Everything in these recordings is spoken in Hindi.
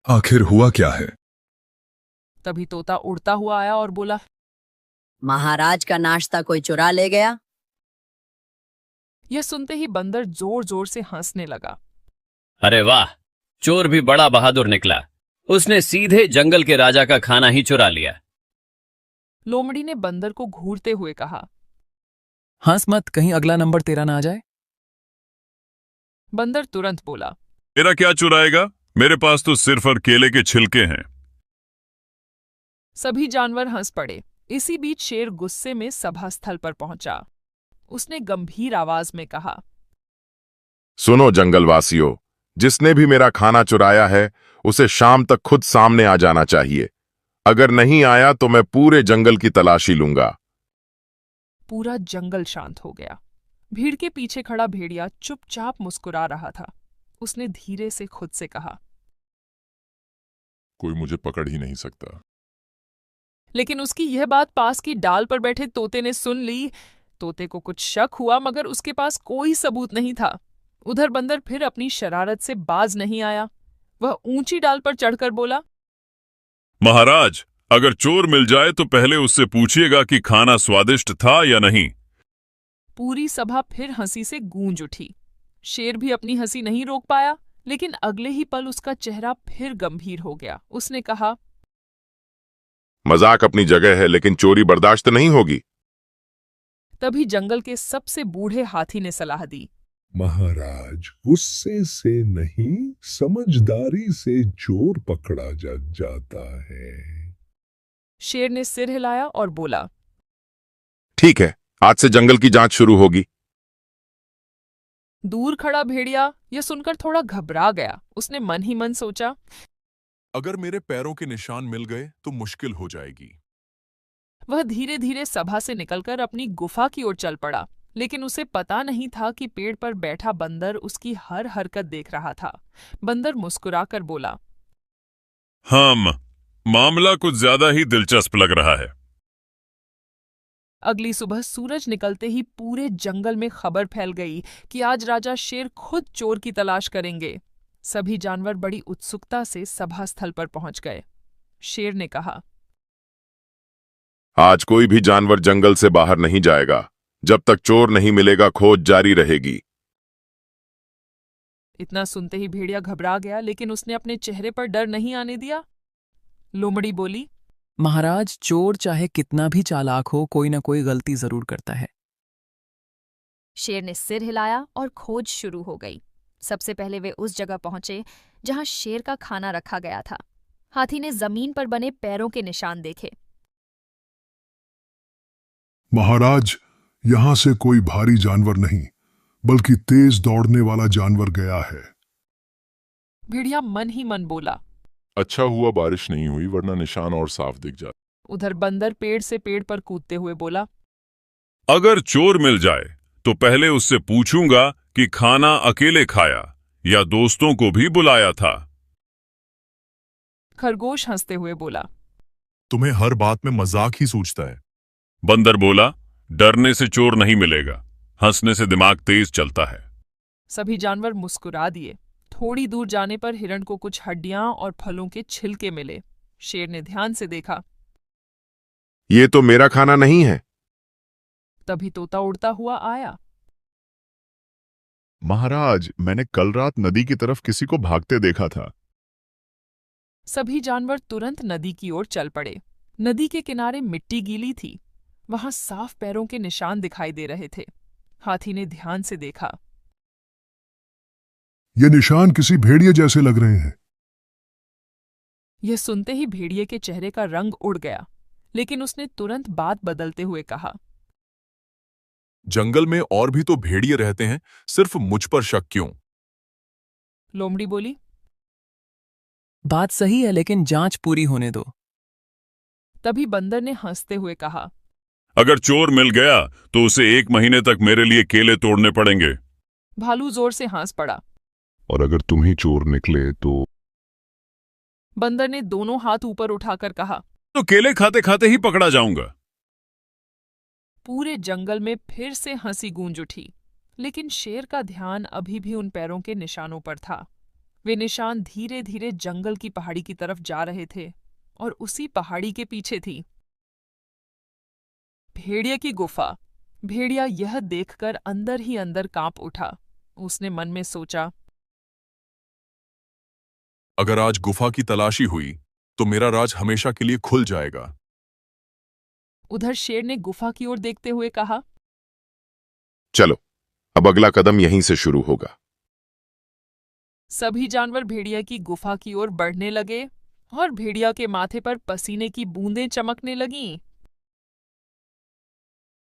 आखिर हुआ क्या है? तभी तोता उड़ता हुआ आया और बोला, महाराज का नाश्ता कोई चुरा ले गया। यह सुनते ही बंदर जोर जोर से हंसने लगा। अरे वाह, चोर भी बड़ा बहादुर निकला। उसने सीधे जंगल के राजा का खाना ही चुरा लिया। लोमड़ी ने बंदर को घूरते हुए कहा। हंस मत, कहीं अगला नंबर तेरा ना आ जाए। बंदर तुरंत बोला, मेरा क्या चुराएगा? मेरे पास तो सिर्फ और केले के छिलके हैं। सभी जानवर हंस पड़े। इसी बीच शेर गुस्से में सभा स्थल पर पहुंचा। उसने गंभीर आवाज में कहा, सुनो जंगलवासियों, जिसने भी मेरा खाना चुराया है उसे शाम तक खुद सामने आ जाना चाहिए। अगर नहीं आया तो मैं पूरे जंगल की तलाशी लूंगा। पूरा जंगल शांत हो गया। भीड़ के पीछे खड़ा भेड़िया चुपचाप मुस्कुरा रहा था। उसने धीरे से खुद से कहा, कोई मुझे पकड़ ही नहीं सकता। लेकिन उसकी यह बात पास की डाल पर बैठे तोते ने सुन ली। तोते को कुछ शक हुआ, मगर उसके पास कोई सबूत नहीं था। उधर बंदर फिर अपनी शरारत से बाज नहीं आया। वह ऊंची डाल पर चढ़कर बोला, महाराज, अगर चोर मिल जाए तो पहले उससे पूछिएगा कि खाना स्वादिष्ट था या नहीं। पूरी सभा फिर हंसी से गूंज उठी। शेर भी अपनी हंसी नहीं रोक पाया, लेकिन अगले ही पल उसका चेहरा फिर गंभीर हो गया। उसने कहा, मजाक अपनी जगह है, लेकिन चोरी बर्दाश्त नहीं होगी। तभी जंगल के सबसे बूढ़े हाथी ने सलाह दी, महाराज, गुस्से से नहीं समझदारी से चोर पकड़ा जाता है। शेर ने सिर हिलाया और बोला, ठीक है, आज से जंगल की जांच शुरू होगी। दूर खड़ा भेड़िया यह सुनकर थोड़ा घबरा गया। उसने मन ही मन सोचा, अगर मेरे पैरों के निशान मिल गए तो मुश्किल हो जाएगी। वह धीरे धीरे सभा से निकलकर अपनी गुफा की ओर चल पड़ा। लेकिन उसे पता नहीं था कि पेड़ पर बैठा बंदर उसकी हर हरकत देख रहा था। बंदर मुस्कुराकर बोला, मामला कुछ ज्यादा ही दिलचस्प लग रहा है। अगली सुबह सूरज निकलते ही पूरे जंगल में खबर फैल गई कि आज राजा शेर खुद चोर की तलाश करेंगे। सभी जानवर बड़ी उत्सुकता से सभा स्थल पर पहुंच गए। शेर ने कहा, आज कोई भी जानवर जंगल से बाहर नहीं जाएगा। जब तक चोर नहीं मिलेगा खोज जारी रहेगी। इतना सुनते ही भेड़िया घबरा गया, लेकिन उसने अपने चेहरे पर डर नहीं आने दिया। लोमड़ी बोली, महाराज, चोर चाहे कितना भी चालाक हो, कोई ना कोई गलती जरूर करता है। शेर ने सिर हिलाया और खोज शुरू हो गई। सबसे पहले वे उस जगह पहुंचे जहां शेर का खाना रखा गया था। हाथी ने जमीन पर बने पैरों के निशान देखे। महाराज, यहां से कोई भारी जानवर नहीं, बल्कि तेज दौड़ने वाला जानवर गया है। भेड़िया मन ही मन बोला, अच्छा हुआ बारिश नहीं हुई, वरना निशान और साफ दिख जाते। उधर बंदर पेड़ से पेड़ पर कूदते हुए बोला, अगर चोर मिल जाए तो पहले उससे पूछूंगा कि खाना अकेले खाया या दोस्तों को भी बुलाया था। खरगोश हंसते हुए बोला, तुम्हें हर बात में मजाक ही सूझता है। बंदर बोला, डरने से चोर नहीं मिलेगा, हंसने से दिमाग तेज चलता है। सभी जानवर मुस्कुरा दिए। थोड़ी दूर जाने पर हिरण को कुछ हड्डियां और फलों के छिलके मिले। शेर ने ध्यान से देखा। ये तो मेरा खाना नहीं है। तभी तोता उड़ता हुआ आया। महाराज, मैंने कल रात नदी की तरफ किसी को भागते देखा था। सभी जानवर तुरंत नदी की ओर चल पड़े। नदी के किनारे मिट्टी गीली थी। वहां साफ पैरों के निशान दिखाई दे रहे थे। हाथी ने ध्यान से देखा। ये निशान किसी भेड़िए जैसे लग रहे हैं। यह सुनते ही भेड़िए के चेहरे का रंग उड़ गया, लेकिन उसने तुरंत बात बदलते हुए कहा, जंगल में और भी तो भेड़िए रहते हैं, सिर्फ मुझ पर शक क्यों? लोमड़ी बोली, बात सही है, लेकिन जांच पूरी होने दो। तभी बंदर ने हंसते हुए कहा, अगर चोर मिल गया तो उसे 1 महीने तक मेरे लिए केले तोड़ने पड़ेंगे। भालू जोर से हंस पड़ा। और अगर तुम ही चोर निकले तो? बंदर ने दोनों हाथ ऊपर उठाकर कहा, तो केले खाते खाते ही पकड़ा जाऊंगा। पूरे जंगल में फिर से हंसी गूंज उठी, लेकिन शेर का ध्यान अभी भी उन पैरों के निशानों पर था। वे निशान धीरे धीरे जंगल की पहाड़ी की तरफ जा रहे थे और उसी पहाड़ी के पीछे थी भेड़िया की गुफा। भेड़िया यह देखकर अंदर ही अंदर कांप उठा। उसने मन में सोचा, अगर आज गुफा की तलाशी हुई तो मेरा राज हमेशा के लिए खुल जाएगा। उधर शेर ने गुफा की ओर देखते हुए कहा, चलो, अब अगला कदम यहीं से शुरू होगा। सभी जानवर भेड़िया की गुफा की ओर बढ़ने लगे और भेड़िया के माथे पर पसीने की बूंदें चमकने लगीं।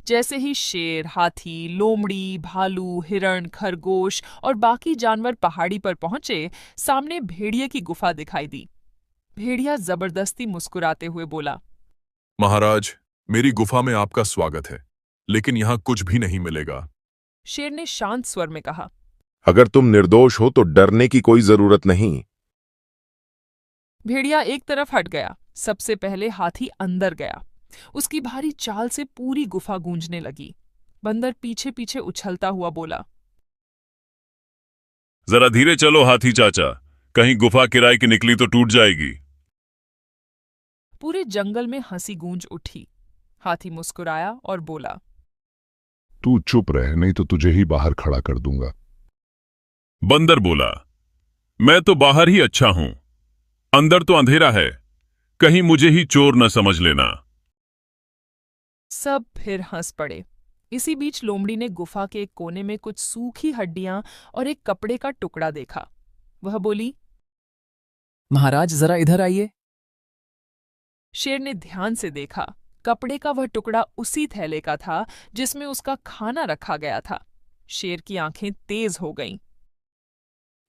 जैसे ही शेर, हाथी, लोमड़ी, भालू, हिरण, खरगोश और बाकी जानवर पहाड़ी पर पहुंचे, सामने भेड़िया की गुफा दिखाई दी। भेड़िया जबरदस्ती मुस्कुराते हुए बोला, महाराज, मेरी गुफा में आपका स्वागत है, लेकिन यहां कुछ भी नहीं मिलेगा। शेर ने शांत स्वर में कहा, अगर तुम निर्दोष हो तो डरने की कोई जरूरत नहीं। भेड़िया एक तरफ हट गया। सबसे पहले हाथी अंदर गया। उसकी भारी चाल से पूरी गुफा गूंजने लगी। बंदर पीछे पीछे उछलता हुआ बोला, जरा धीरे चलो हाथी चाचा, कहीं गुफा किराए की निकली तो टूट जाएगी। पूरे जंगल में हंसी गूंज उठी। हाथी मुस्कुराया और बोला, तू चुप रह, नहीं तो तुझे ही बाहर खड़ा कर दूंगा। बंदर बोला, मैं तो बाहर ही अच्छा हूं, अंदर तो अंधेरा है, कहीं मुझे ही चोर न समझ लेना। सब फिर हंस पड़े। इसी बीच लोमड़ी ने गुफा के एक कोने में कुछ सूखी हड्डियां और एक कपड़े का टुकड़ा देखा। वह बोली, महाराज जरा इधर आइए। शेर ने ध्यान से देखा। कपड़े का वह टुकड़ा उसी थैले का था जिसमें उसका खाना रखा गया था। शेर की आंखें तेज हो गईं।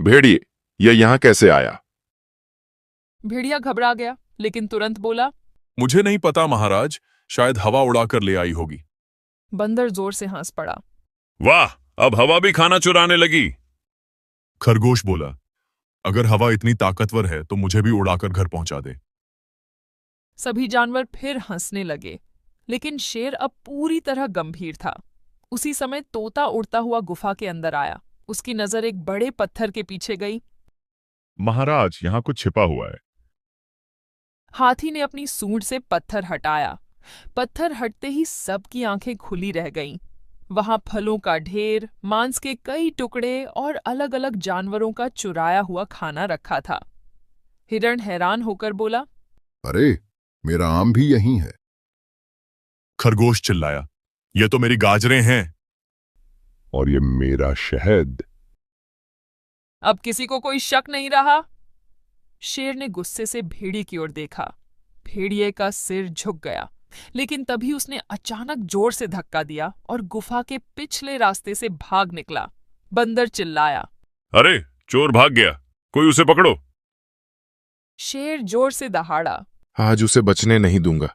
भेड़िए, यह यहां कैसे आया? भेड़िया घबरा गया, लेकिन तुरंत बोला, मुझे नहीं पता महाराज, शायद हवा उड़ाकर ले आई होगी। बंदर जोर से हंस पड़ा। वाह, अब हवा भी खाना चुराने लगी। खरगोश बोला, अगर हवा इतनी ताकतवर है तो मुझे भी उड़ाकर घर पहुंचा दे। सभी जानवर फिर हंसने लगे, लेकिन शेर अब पूरी तरह गंभीर था। उसी समय तोता उड़ता हुआ गुफा के अंदर आया। उसकी नजर एक बड़े पत्थर के पीछे गई। महाराज, यहां कुछ छिपा हुआ है। हाथी ने अपनी सूंड से पत्थर हटाया। पत्थर हटते ही सबकी आंखें खुली रह गईं। वहां फलों का ढेर, मांस के कई टुकड़े और अलग अलग जानवरों का चुराया हुआ खाना रखा था। हिरण हैरान होकर बोला, अरे, मेरा आम भी यहीं है। खरगोश चिल्लाया, ये तो मेरी गाजरें हैं। और ये मेरा शहद। अब किसी को कोई शक नहीं रहा। शेर ने गुस्से से भेड़िए की ओर देखा। भेड़िए का सिर झुक गया, लेकिन तभी उसने अचानक जोर से धक्का दिया और गुफा के पिछले रास्ते से भाग निकला। बंदर चिल्लाया, अरे, चोर भाग गया, कोई उसे पकड़ो। शेर जोर से दहाड़ा। आज उसे बचने नहीं दूंगा।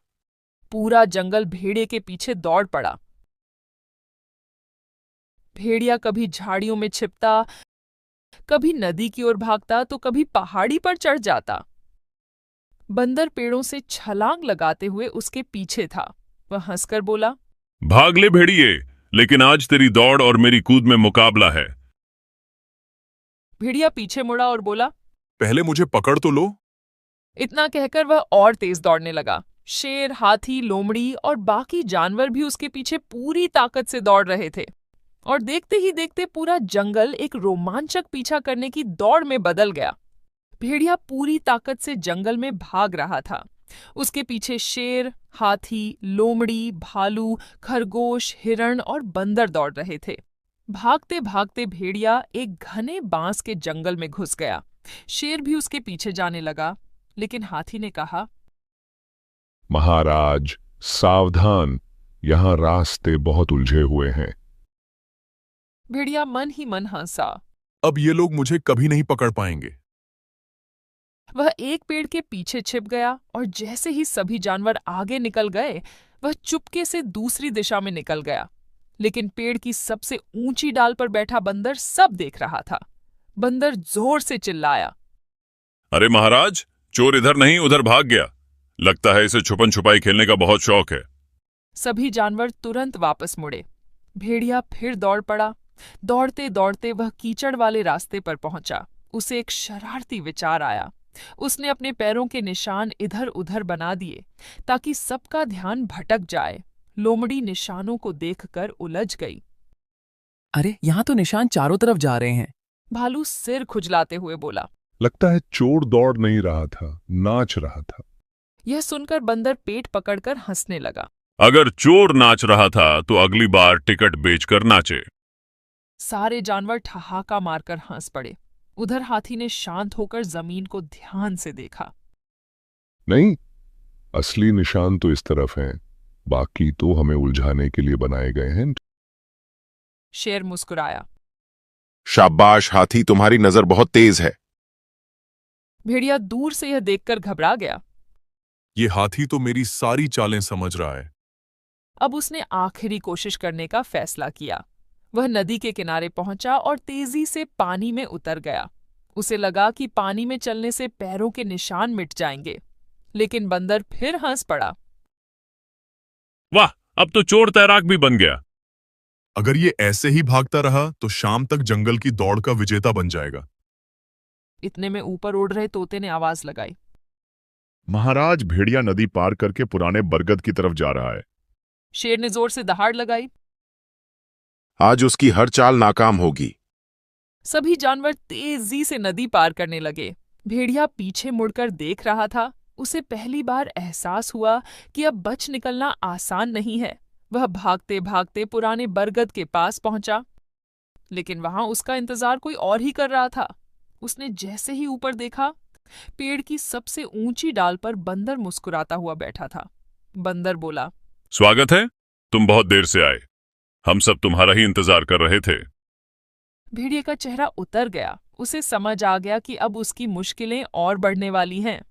पूरा जंगल भेड़िए के पीछे दौड़ पड़ा। भेड़िया कभी झाड़ियों में छिपता, कभी नदी की ओर भागता, तो कभी पहाड़ी पर चढ़ जाता। बंदर पेड़ों से छलांग लगाते हुए उसके पीछे था। वह हंसकर बोला, भाग ले भेड़िए, लेकिन आज तेरी दौड़ और मेरी कूद में मुकाबला है। भेड़िया पीछे मुड़ा और बोला, पहले मुझे पकड़ तो लो। इतना कहकर वह और तेज दौड़ने लगा। शेर, हाथी, लोमड़ी और बाकी जानवर भी उसके पीछे पूरी ताकत से दौड़ रहे थे और देखते ही देखते पूरा जंगल एक रोमांचक पीछा करने की दौड़ में बदल गया। भेड़िया पूरी ताकत से जंगल में भाग रहा था। उसके पीछे शेर, हाथी, लोमड़ी, भालू, खरगोश, हिरण और बंदर दौड़ रहे थे। भागते भागते भेड़िया एक घने बांस के जंगल में घुस गया। शेर भी उसके पीछे जाने लगा, लेकिन हाथी ने कहा, महाराज सावधान, यहां रास्ते बहुत उलझे हुए हैं। भेड़िया मन ही मन हंसा। अब ये लोग मुझे कभी नहीं पकड़ पाएंगे। वह एक पेड़ के पीछे छिप गया और जैसे ही सभी जानवर आगे निकल गए, वह चुपके से दूसरी दिशा में निकल गया। लेकिन पेड़ की सबसे ऊंची डाल पर बैठा बंदर सब देख रहा था। बंदर जोर से चिल्लाया, अरे महाराज, चोर इधर नहीं उधर भाग गया। लगता है इसे छुपन छुपाई खेलने का बहुत शौक है। सभी जानवर तुरंत वापस मुड़े। भेड़िया फिर दौड़ पड़ा। दौड़ते दौड़ते वह कीचड़ वाले रास्ते पर पहुंचा। उसे एक शरारती विचार आया। उसने अपने पैरों के निशान इधर उधर बना दिए ताकि सबका ध्यान भटक जाए। लोमड़ी निशानों को देखकर उलझ गई। अरे यहाँ तो निशान चारों तरफ जा रहे हैं। भालू सिर खुजलाते हुए बोला। लगता है चोर दौड़ नहीं रहा था, नाच रहा था। यह सुनकर बंदर पेट पकड़कर हंसने लगा। अगर चोर नाच रहा था तो अगली बार टिकट बेचकर नाचे। सारे जानवर ठहाका मारकर हंस पड़े। उधर हाथी ने शांत होकर जमीन को ध्यान से देखा। नहीं, असली निशान तो इस तरफ हैं, बाकी तो हमें उलझाने के लिए बनाए गए हैं। शेर मुस्कुराया। शाबाश हाथी, तुम्हारी नजर बहुत तेज है। भेड़िया दूर से यह देखकर घबरा गया। ये हाथी तो मेरी सारी चालें समझ रहा है। अब उसने आखिरी कोशिश करने का फैसला किया। वह नदी के किनारे पहुंचा और तेजी से पानी में उतर गया। उसे लगा कि पानी में चलने से पैरों के निशान मिट जाएंगे, लेकिन बंदर फिर हंस पड़ा। वाह, अब तो चोर तैराक भी बन गया। अगर ये ऐसे ही भागता रहा तो शाम तक जंगल की दौड़ का विजेता बन जाएगा। इतने में ऊपर उड़ रहे तोते ने आवाज लगाई। महाराज, भेड़िया नदी पार करके पुराने बरगद की तरफ जा रहा है। शेर ने जोर से दहाड़ लगाई। आज उसकी हर चाल नाकाम होगी। सभी जानवर तेजी से नदी पार करने लगे। भेड़िया पीछे मुड़कर देख रहा था। उसे पहली बार एहसास हुआ कि अब बच निकलना आसान नहीं है। वह भागते भागते पुराने बरगद के पास पहुंचा, लेकिन वहां उसका इंतजार कोई और ही कर रहा था। उसने जैसे ही ऊपर देखा, पेड़ की सबसे ऊंची डाल पर बंदर मुस्कुराता हुआ बैठा था। बंदर बोला, स्वागत है, तुम बहुत देर से आए। हम सब तुम्हारा ही इंतजार कर रहे थे। भेड़िए का चेहरा उतर गया। उसे समझ आ गया कि अब उसकी मुश्किलें और बढ़ने वाली हैं।